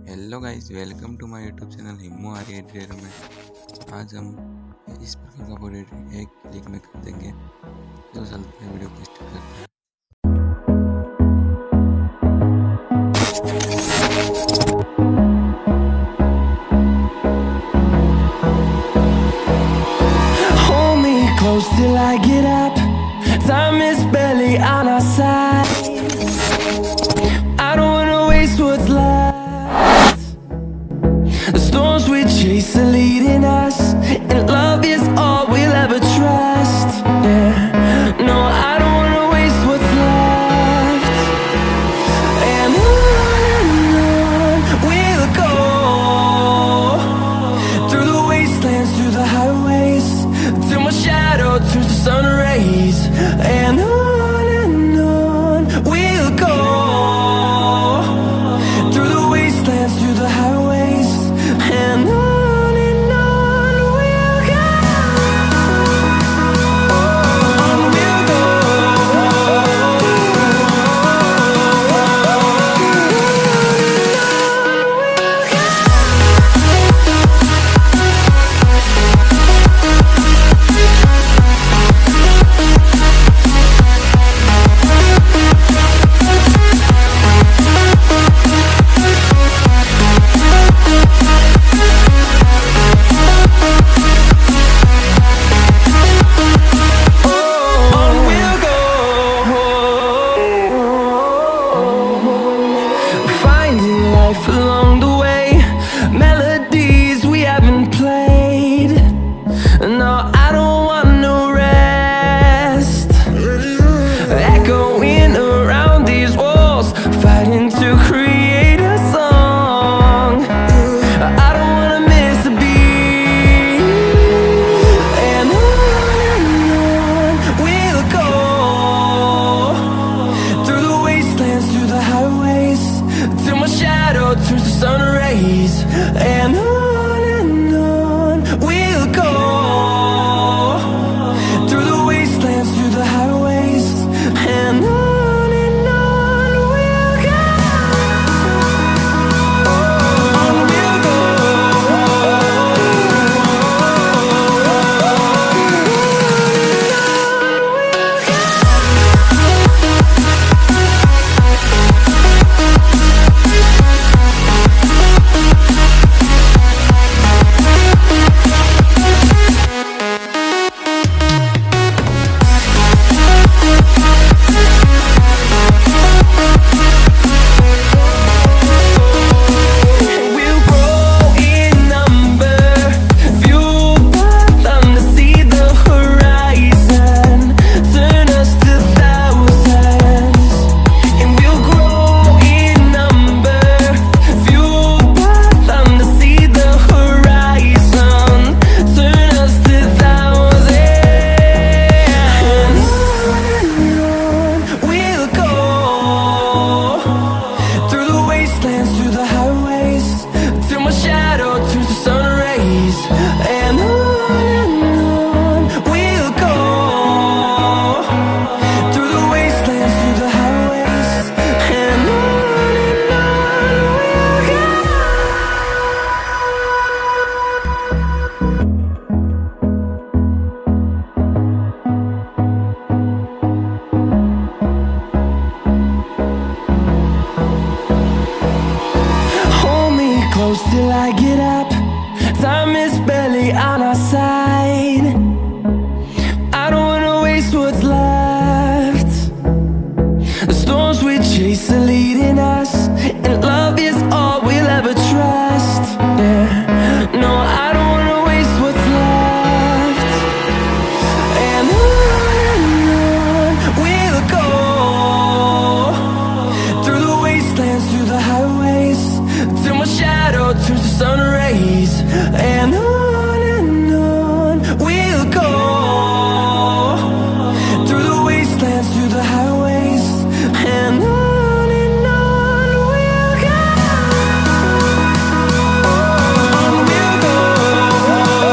Hello guys, welcome to my YouTube channel Himmu Arya में। आज हम इस प्रकार का फोटो एक क्लिक में कर देंगे। तो चलते हैं, वीडियो को स्टार्ट करते हैं। Hold me close till I get up. Time is barely on our side. I don't wanna waste what's left. The storms we chase are leading us, and love is all we'll ever trust. Yeah, no, I don't wanna waste what's left. And on we'll go, through the wastelands, through the highways, till my shadow turns to sun rays. And on we'll go, through the wastelands, through the highways, and on we'll go. On we'll go. Finding life along the way, melodies we haven't played. No, I don't want no rest. Echoing around these walls, fighting to create a song. I don't wanna miss a beat. And on we'll go, through the wastelands, through the highways, till my shadow turns to sun rays. And on we'll go, through the wastelands, through the highways, and on we'll go. On we'll go. We'll grow in number, fueled by them to see the horizon, turn us to thousands. And we'll grow in number, fueled by them to see the horizon, turn us to thousands. And on we'll go, through the wastelands, through the highways, till my shadow turns to sun rays. And on we'll go, through the wastelands, through the highways, and on we'll go. Hold me close till I get up. Time is barely on our side. I don't wanna waste what's left. The storms we chase are leading us, and love is all we'll ever trust. Yeah, no, I don't wanna waste what's left. And on we'll go, through the wastelands, through the highways, till my shadow turns to sun rays. And on we'll go, through the wastelands, through the highways, and on we'll go. On we'll go. On we'll go.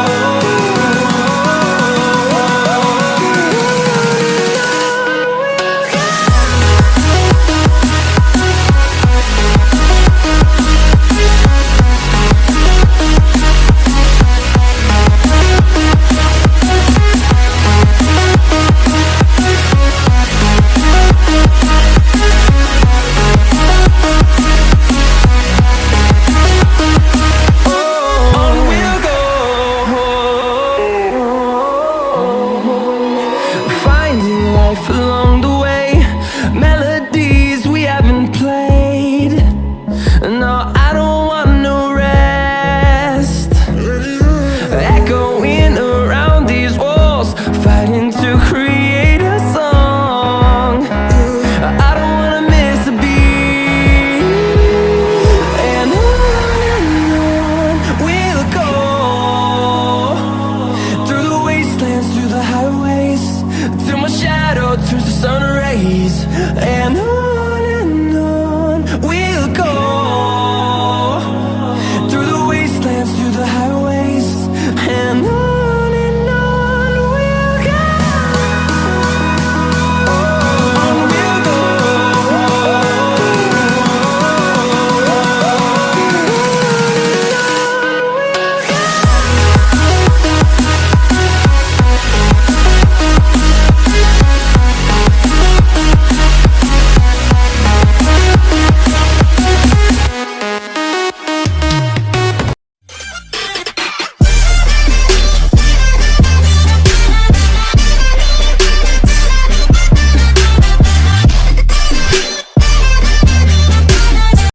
No,